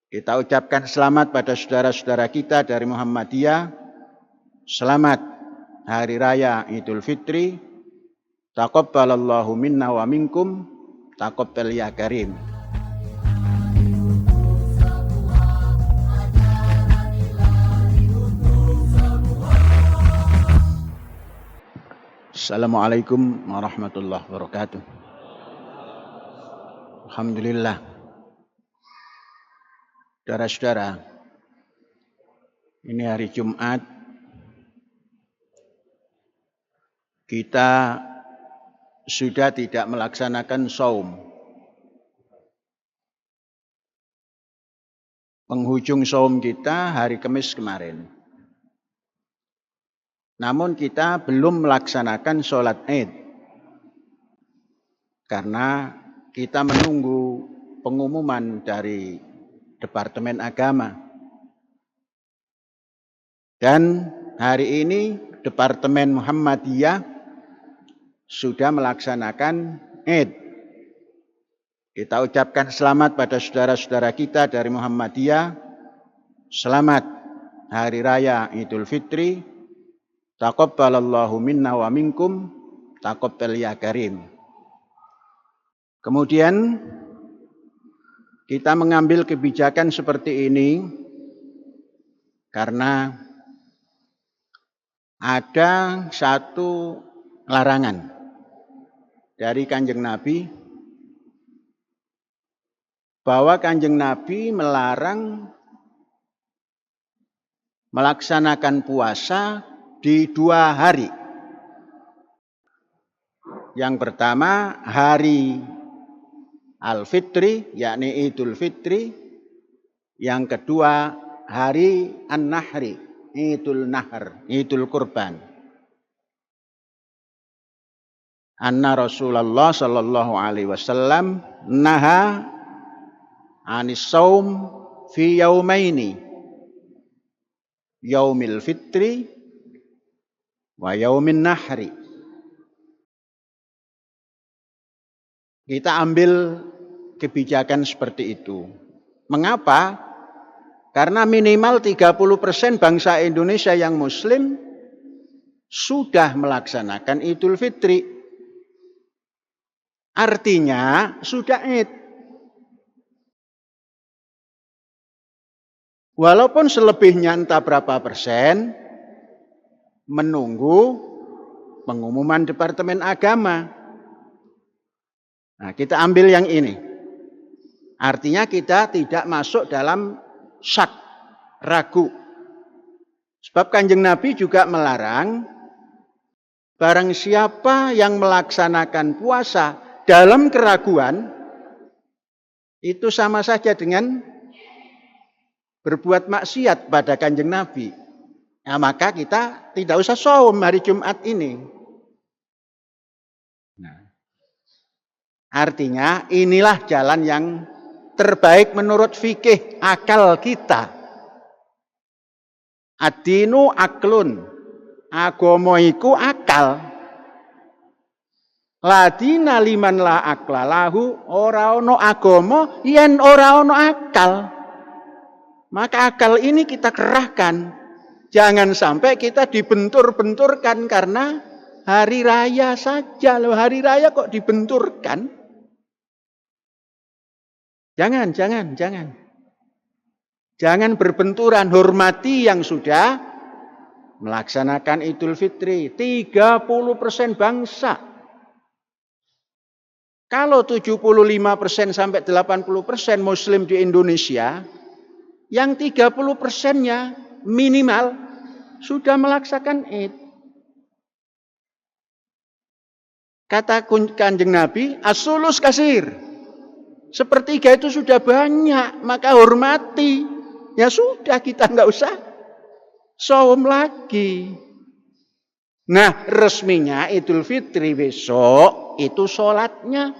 Kita ucapkan selamat pada saudara-saudara kita dari Muhammadiyah. Selamat Hari Raya Idul Fitri. Taqabbalallahu minna wa minkum. Taqabbal ya karim. Assalamualaikum warahmatullahi wabarakatuh. Alhamdulillah. Saudara-saudara, ini hari Jumat. Kita sudah tidak melaksanakan shaum. Penghujung shaum kita hari Kamis kemarin. Namun kita belum melaksanakan sholat Id. Karena kita menunggu pengumuman dari Departemen Agama. Dan hari ini Departemen Muhammadiyah sudah melaksanakan Id. Kita ucapkan selamat pada saudara-saudara kita dari Muhammadiyah. Selamat Hari Raya Idul Fitri. Taqabbalallahu minna wa minkum. Taqabbal ya karim. Kemudian kita mengambil kebijakan seperti ini karena ada satu larangan dari Kanjeng Nabi bahwa Kanjeng Nabi melarang melaksanakan puasa di 2 hari. Yang pertama hari Al-Fitri, yakni Idul Fitri. Yang kedua, hari An-Nahri, Idul Nahr, Idul Kurban. Anna Rasulullah sallallahu alaihi wasallam naha anis saum fi yaumaini. Yaumil Fitri wa yaumin Nahri. Kita ambil kebijakan seperti itu. Mengapa? Karena minimal 30% bangsa Indonesia yang Muslim sudah melaksanakan Idul Fitri. Artinya sudah Id. Walaupun selebihnya entah berapa persen, menunggu pengumuman Departemen Agama. Nah, kita ambil yang ini. Artinya kita tidak masuk dalam syak, ragu. Sebab Kanjeng Nabi juga melarang barang siapa yang melaksanakan puasa dalam keraguan, itu sama saja dengan berbuat maksiat pada Kanjeng Nabi. Nah, maka kita tidak usah shaum hari Jumat ini. Nah, artinya inilah jalan yang terbaik menurut fikih akal kita. Ad-dinu aklun. Agama iku akal. La dina liman la akla lahu. Ora ono agama yen ora ono akal. Maka akal ini kita kerahkan. Jangan sampai kita dibentur-benturkan karena hari raya saja. Loh, hari raya kok dibenturkan? Jangan. Jangan berbenturan, hormati yang sudah melaksanakan Idul Fitri. 30% bangsa. Kalau 75% sampai 80% Muslim di Indonesia, yang 30%-nya minimal sudah melaksanakan Id. Kata Kanjeng Nabi, as-sulus kasir. Sepertiga itu sudah banyak, maka hormati. Ya sudah, kita nggak usah shaum lagi. Nah, resminya Idul Fitri besok itu sholatnya.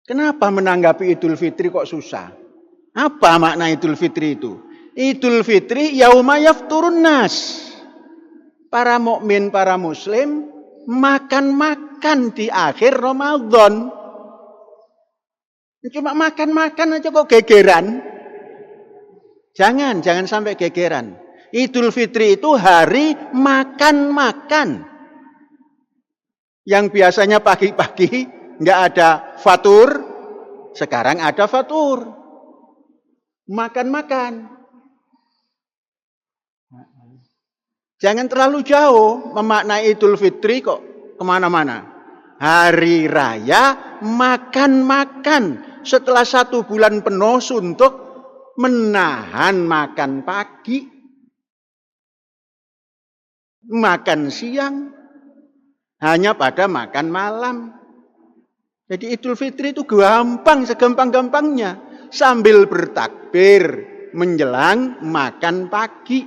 Kenapa menanggapi Idul Fitri kok susah? Apa makna Idul Fitri itu? Idul Fitri yauma yafturun nas. Para mukmin, para muslim makan-makan di akhir Ramadan. Cuma makan-makan aja kok gegeran. Jangan sampai gegeran. Idul Fitri itu hari makan-makan. Yang biasanya pagi-pagi nggak ada fatur, sekarang ada fatur. Makan-makan. Jangan terlalu jauh memaknai Idul Fitri kok kemana-mana. Hari raya makan-makan. Setelah 1 bulan penuh suntuk menahan makan pagi, makan siang, hanya pada makan malam. Jadi Idul Fitri itu gampang, segampang-gampangnya. Sambil bertakbir menjelang makan pagi.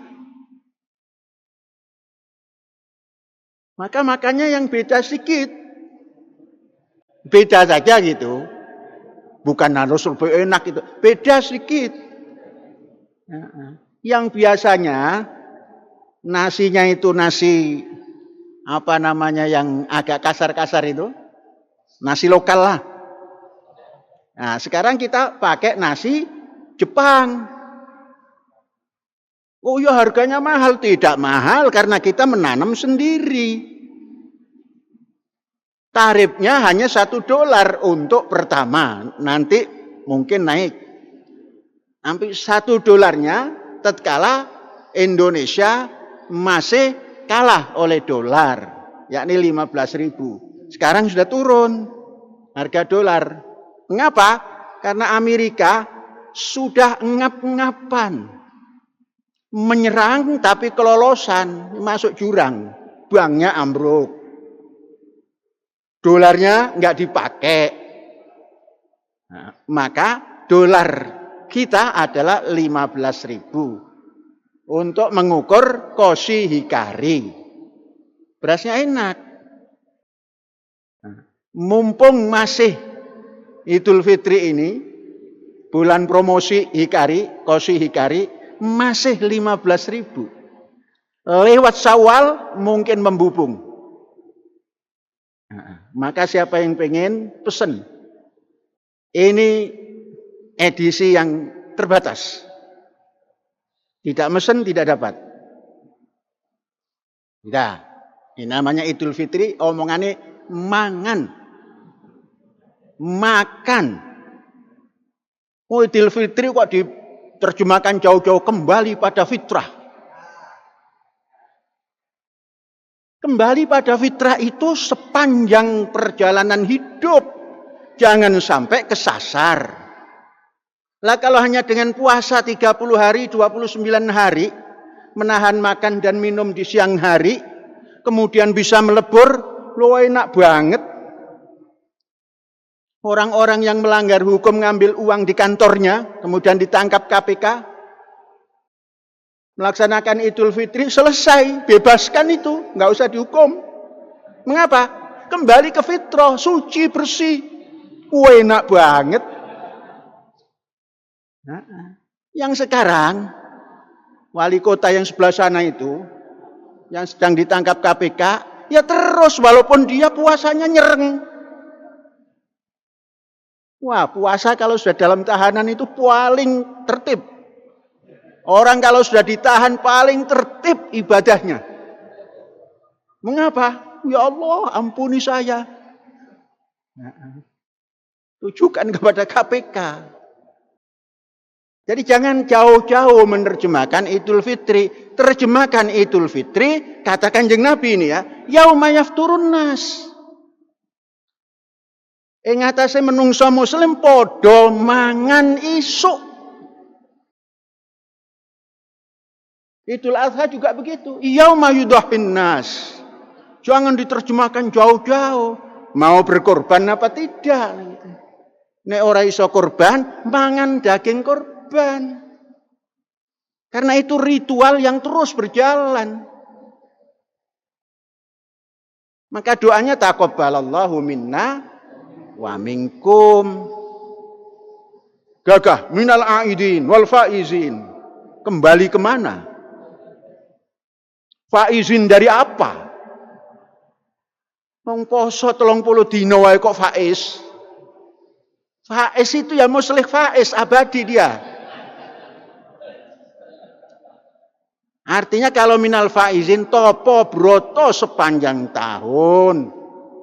Maka makannya yang beda sedikit. Beda saja gitu. Bukan harus lebih enak itu. Beda sedikit. Yang biasanya nasinya itu nasi yang agak kasar-kasar itu. Nasi lokal lah. Nah, sekarang kita pakai nasi Jepang. Oh ya harganya mahal. Tidak mahal karena kita menanam sendiri. Tarifnya hanya $1 untuk pertama. Nanti mungkin naik. Sampai $1-nya tatkala Indonesia masih kalah oleh dolar. Yakni 15.000. Sekarang sudah turun harga dolar. Mengapa? Karena Amerika sudah ngap-ngapan. Menyerang tapi kelolosan, masuk jurang, banknya ambruk, dolarnya nggak dipakai, nah, maka dolar kita adalah 15.000 untuk mengukur koshi hikari, berasnya enak. Nah, mumpung masih Idul Fitri ini, bulan promosi hikari, koshi hikari, masih 15.000. Lewat Syawal mungkin membubung. Nah, maka siapa yang pengen pesen. Ini edisi yang terbatas. Tidak mesen tidak dapat. Tidak. Ini namanya Idul Fitri, omongannya mangan. Makan. Oh, Idul Fitri kok diterjemahkan jauh-jauh, kembali pada fitrah. Kembali pada fitrah itu sepanjang perjalanan hidup. Jangan sampai kesasar. Lah kalau hanya dengan puasa 30 hari, 29 hari, menahan makan dan minum di siang hari, kemudian bisa melebur, loh enak banget. Orang-orang yang melanggar hukum ngambil uang di kantornya, kemudian ditangkap KPK, melaksanakan Idul Fitri, selesai, bebaskan itu, nggak usah dihukum. Mengapa? Kembali ke fitrah, suci, bersih. Enak banget. Nah, yang sekarang, wali kota yang sebelah sana itu, yang sedang ditangkap KPK, ya terus walaupun dia puasanya nyereng. Wah, puasa kalau sudah dalam tahanan itu paling tertib. Orang kalau sudah ditahan paling tertib ibadahnya. Mengapa? Ya Allah, ampuni saya. Tujukan kepada KPK. Jadi jangan jauh-jauh menerjemahkan Idul Fitri. Terjemahkan Idul Fitri, kata Kanjeng Nabi ini ya, yauma yafturun nas. Ing atase menungso muslim padha mangan isuk. Idul Adha juga begitu. Yauma yudhahin nas. Jangan diterjemahkan jauh-jauh. Mau berkorban apa tidak? Nek ora iso korban, mangan daging korban. Karena itu ritual yang terus berjalan. Maka doanya taqabbalallahu minna wa minkum. Gagah minal aidin wal faizin. Kembali kemana? Faizin dari apa? Wong poso 30 dina wae kok faiz. Faiz itu ya muslih faiz, abadi dia. Artinya kalau minal faizin topo broto sepanjang tahun.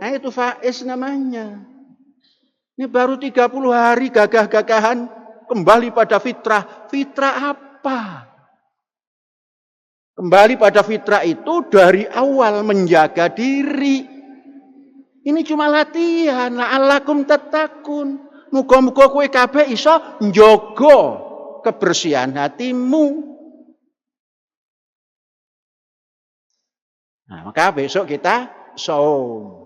Nah itu faiz namanya. Ini baru 30 hari gagah-gagahan kembali pada fitrah. Fitrah apa? Kembali pada fitrah itu dari awal menjaga diri. Ini cuma latihan. La'allakum tattaqun. Muga-muga kowe kabeh iso njogo kebersihan hatimu. Nah, maka besok kita saum.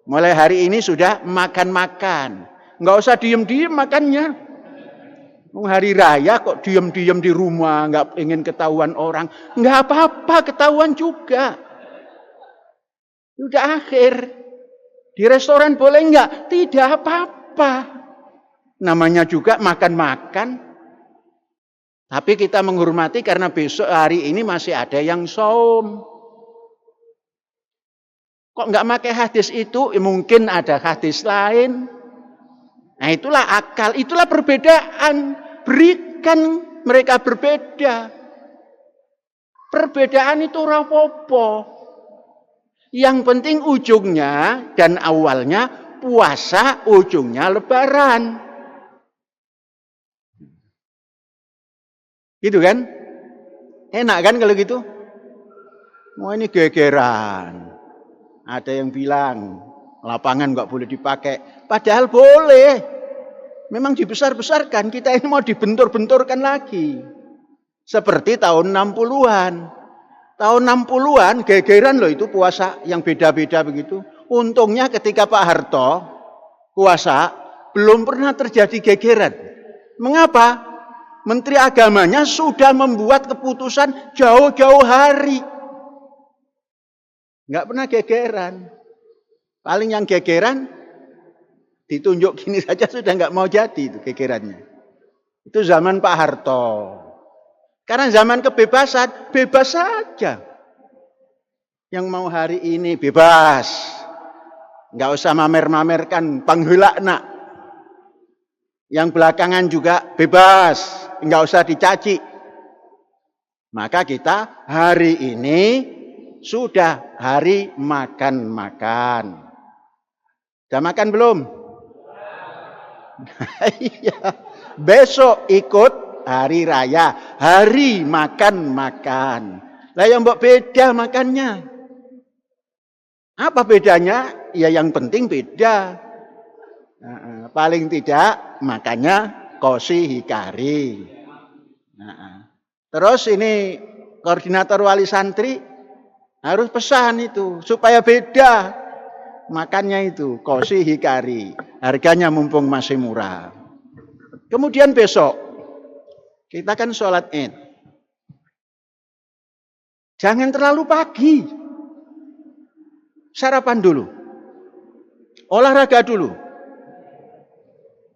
Mulai hari ini sudah makan-makan. Enggak usah diem-diem makannya. Hari raya kok diem-diem di rumah, enggak ingin ketahuan orang. Enggak apa-apa, ketahuan juga. Sudah akhir. Di restoran boleh enggak? Tidak apa-apa. Namanya juga makan-makan. Tapi kita menghormati karena besok hari ini masih ada yang saum. Kok enggak pakai hadis itu? Mungkin ada hadis lain. Nah itulah akal, itulah perbedaan. Berikan mereka berbeda. Perbedaan itu ora apa-apa. Yang penting ujungnya dan awalnya puasa, ujungnya lebaran. Gitu kan? Enak kan kalau gitu? Mau ini gegeran. Ada yang bilang lapangan nggak boleh dipakai. Padahal boleh. Memang dibesar-besarkan. Kita ini mau dibentur-benturkan lagi. Seperti tahun 60-an. Tahun 60-an gegeran loh itu puasa yang beda-beda begitu. Untungnya ketika Pak Harto puasa belum pernah terjadi gegeran. Mengapa? Menteri agamanya sudah membuat keputusan jauh-jauh hari. Enggak pernah gegeran. Paling yang gegeran ditunjuk gini saja sudah enggak mau jadi itu gegerannya. Itu zaman Pak Harto. Karena zaman kebebasan, bebas saja. Yang mau hari ini bebas. Enggak usah mamer-mamerkan pangheulana. Yang belakangan juga bebas, enggak usah dicaci. Maka kita hari ini sudah hari makan-makan. Sudah makan belum? Iya. Besok ikut hari raya, hari makan-makan. Lah yang mbok beda makannya. Apa bedanya? Ya yang penting beda. Paling tidak makannya kosi hikari. Terus ini koordinator wali santri harus pesan itu supaya beda makannya itu kosi hikari, harganya mumpung masih murah. Kemudian besok kita kan sholat Id. Jangan terlalu pagi, sarapan dulu, olahraga dulu.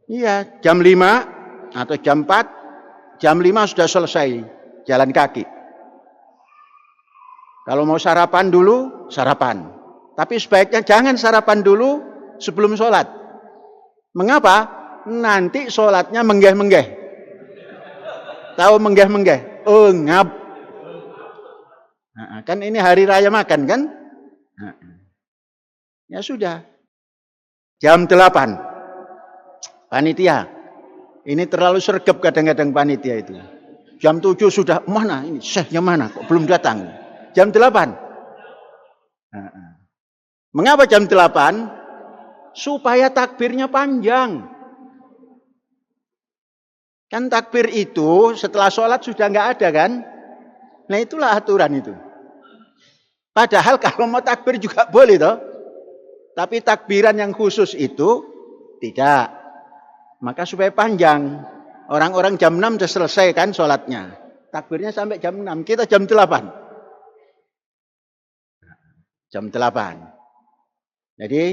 Iya, jam 5 atau jam 4, jam 5 sudah selesai jalan kaki. Kalau mau sarapan dulu, sarapan. Tapi sebaiknya jangan sarapan dulu sebelum sholat. Mengapa? Nanti sholatnya menggeh-menggeh. Tahu menggeh-menggeh? Ngap. Kan ini hari raya makan kan? Ya sudah. Jam 8. Panitia. Ini terlalu sergap kadang-kadang panitia itu. Jam 7 sudah, mana ini? Syekhnya mana? Kok belum datang? Jam 8. Mengapa jam 8? Supaya takbirnya panjang. Kan takbir itu setelah sholat sudah nggak ada kan? Nah itulah aturan itu. Padahal kalau mau takbir juga boleh toh. Tapi takbiran yang khusus itu tidak. Maka supaya panjang. Orang-orang jam 6 sudah selesai kan sholatnya. Takbirnya sampai jam 6. Kita jam 8. Jam 8. Jadi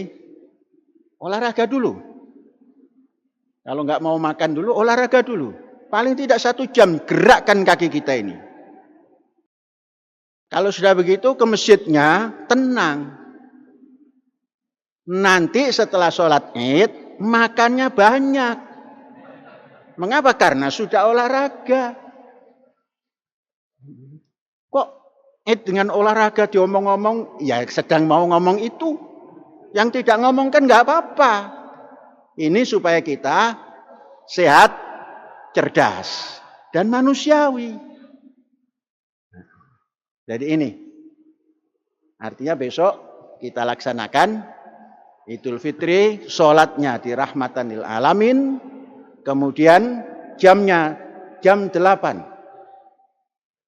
olahraga dulu. Kalau nggak mau makan dulu, olahraga dulu. Paling tidak 1 jam gerakkan kaki kita ini. Kalau sudah begitu ke masjidnya tenang. Nanti setelah sholat Id makannya banyak. Mengapa? Karena sudah olahraga. Kok dengan olahraga diomong-omong, ya sedang mau ngomong itu. Yang tidak ngomong kan nggak apa-apa. Ini supaya kita sehat, cerdas, dan manusiawi. Jadi ini, artinya besok kita laksanakan Idul Fitri, sholatnya di rahmatan lil alamin, kemudian jamnya jam 8.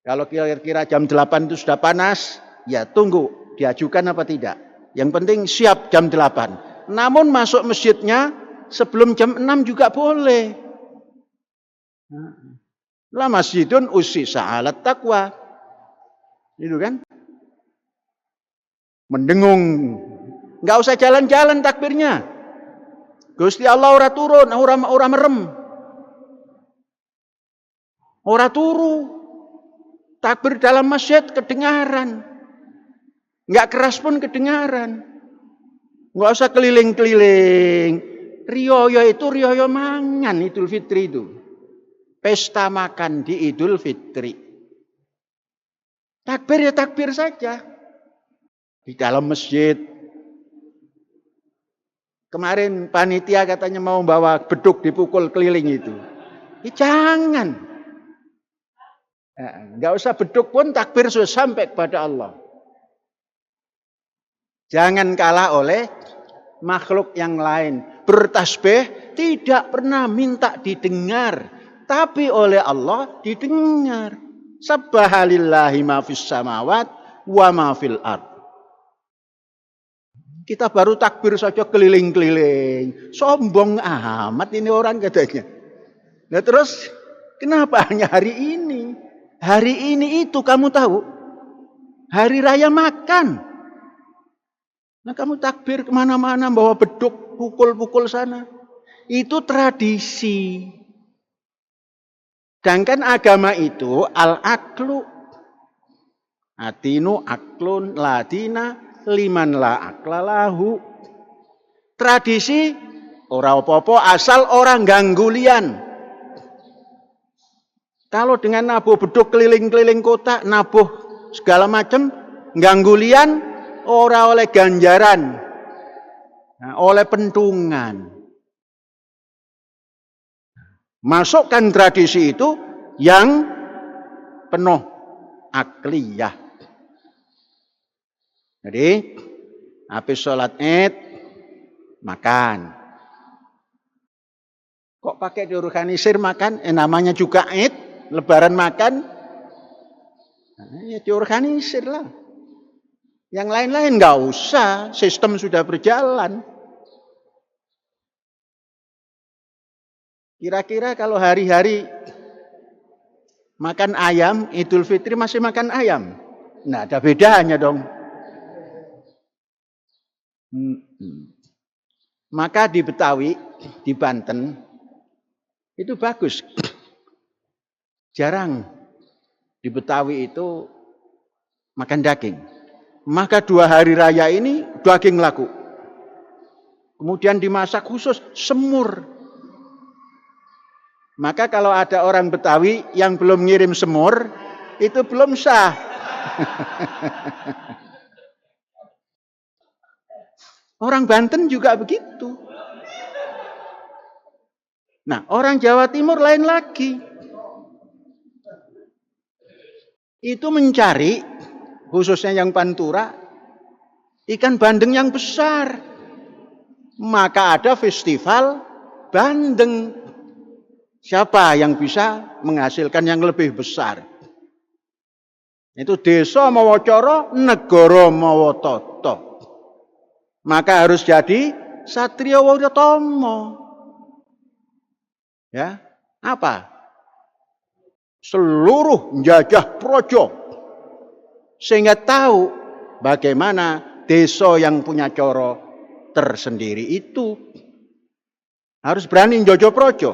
Kalau kira-kira jam 8 itu sudah panas, ya tunggu, diajukan apa tidak. Yang penting siap jam 8. Namun masuk masjidnya sebelum jam 6 juga boleh. La masjidun ussisa 'alat taqwa. Itu kan? Mendengung. Enggak usah jalan-jalan takbirnya. Gusti Allah ora turun, ora merem. Ora turu. Takbir dalam masjid kedengaran. Enggak keras pun kedengaran. Enggak usah keliling-keliling. Riyoyo itu riyoyo mangan Idul Fitri itu. Pesta makan di Idul Fitri. Takbir ya takbir saja. Di dalam masjid. Kemarin panitia katanya mau bawa beduk dipukul keliling itu. Jangan. Enggak usah beduk pun takbir sudah sampai kepada Allah. Jangan kalah oleh makhluk yang lain. Bertasbih tidak pernah minta didengar. Tapi oleh Allah didengar. Subhanallahi ma fis samawat wa ma fil ard. Kita baru takbir saja keliling-keliling. Sombong amat ini orang katanya. Nah terus kenapa hanya hari ini? Hari ini itu kamu tahu. Hari raya makan. Nah kamu takbir kemana-mana bawa beduk, pukul-pukul sana. Itu tradisi. Sedangkan agama itu al-aklu. Atinu aklun ladina liman la aklalahu. Tradisi ora apa-apa asal orang ganggu lian. Kalau dengan nabuh beduk keliling-keliling kota, nabuh segala macam, ganggu lian, ora oleh ganjaran, nah, oleh pentungan. Masukkan tradisi itu yang penuh akliyah. Jadi, habis sholat Id, makan. Kok pakai diorganisir makan? Namanya juga Id. Lebaran makan, ya diorganisir lah. Yang lain-lain nggak usah, sistem sudah berjalan. Kira-kira kalau hari-hari makan ayam, Idul Fitri masih makan ayam, nah ada bedanya dong. Maka di Betawi, di Banten, itu bagus. Jarang di Betawi itu makan daging. Maka 2 hari raya ini daging laku. Kemudian dimasak khusus semur. Maka kalau ada orang Betawi yang belum ngirim semur, itu belum sah. Orang Banten juga begitu. Nah, orang Jawa Timur lain lagi. Itu mencari, khususnya yang Pantura, ikan bandeng yang besar. Maka ada festival bandeng. Siapa yang bisa menghasilkan yang lebih besar? Itu desa mawa cara, negara mawa tata. Maka harus jadi Satria Wiratama. Ya, apa? Seluruh njajah projo sehingga tahu bagaimana desa yang punya coro tersendiri itu harus berani njojo projo.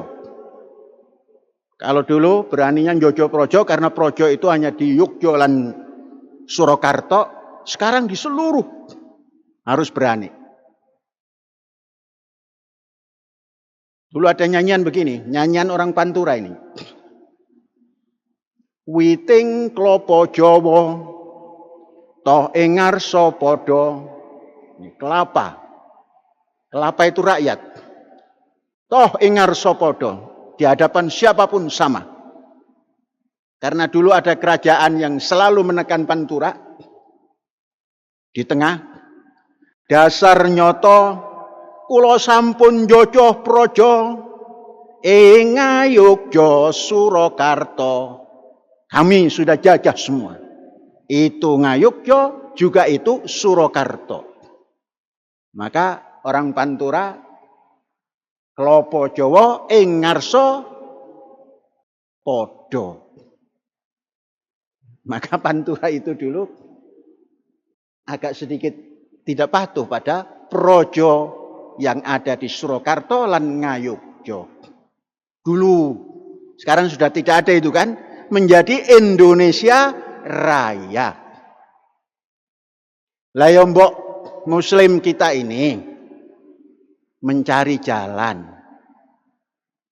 Kalau dulu beraninya njojo projo karena projo itu hanya di Yogyo lan Surakarta, sekarang di seluruh harus berani. Dulu ada nyanyian begini, nyanyian orang Pantura ini. Witing klopo Jawa, toh ing ngarsa padha. Ini kelapa. Kelapa itu rakyat. Toh ing ngarsa padha. Di hadapan siapapun sama. Karena dulu ada kerajaan yang selalu menekan Pantura. Di tengah. Dasar nyoto kula sampun njojoh praja ing Ngayogya Surakarta. Kami sudah jajah semua. Itu Ngayogya, juga itu Surakarta. Maka orang Pantura klopo Jawa ing ngarsa padha. Maka Pantura itu dulu agak sedikit tidak patuh pada praja yang ada di Surakarta lan Ngayogya. Dulu, sekarang sudah tidak ada itu kan, menjadi Indonesia Raya. Lah ya mbok Muslim kita ini mencari jalan.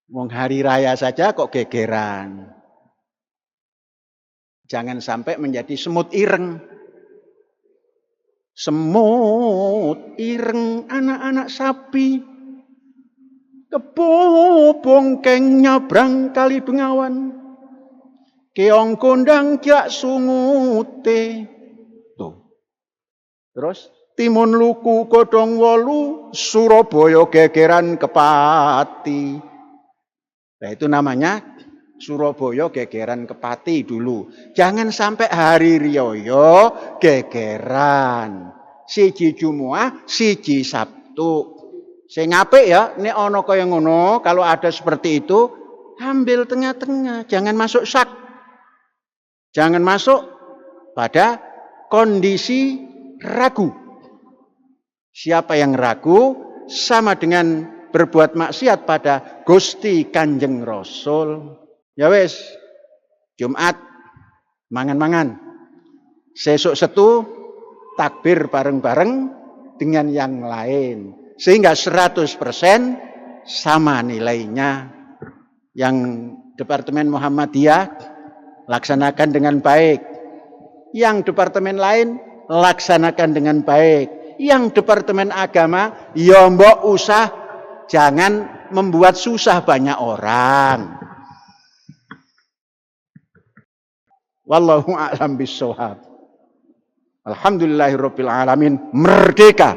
Wong hari raya saja kok gegeran. Jangan sampai menjadi semut ireng. Semut ireng anak-anak sapi kebobong keng nyabrang kali Bengawan keong kondang jak sungute tuh. Terus timun luku godhong wolu Surabaya gegeran kepati. Nah itu namanya Surabaya gegeran kepati dulu. Jangan sampai hari riyaya gegeran. Siji Jumat, siji Sabtu. Sing apik ya, nek ana kaya ngono, kalau ada seperti itu, ambil tengah-tengah, jangan masuk sak. Jangan masuk pada kondisi ragu. Siapa yang ragu sama dengan berbuat maksiat pada Gusti Kanjeng Rasul. Ya wis, Jumat mangan-mangan. Sesuk Setu takbir bareng-bareng dengan yang lain. Sehingga 100% sama nilainya. Yang Departemen Muhammadiyah laksanakan dengan baik. Yang departemen lain laksanakan dengan baik. Yang Departemen Agama ya mbok usah jangan membuat susah banyak orang. Wallahu a'lam bishawab. Alhamdulillahirabbil alamin. Merdeka.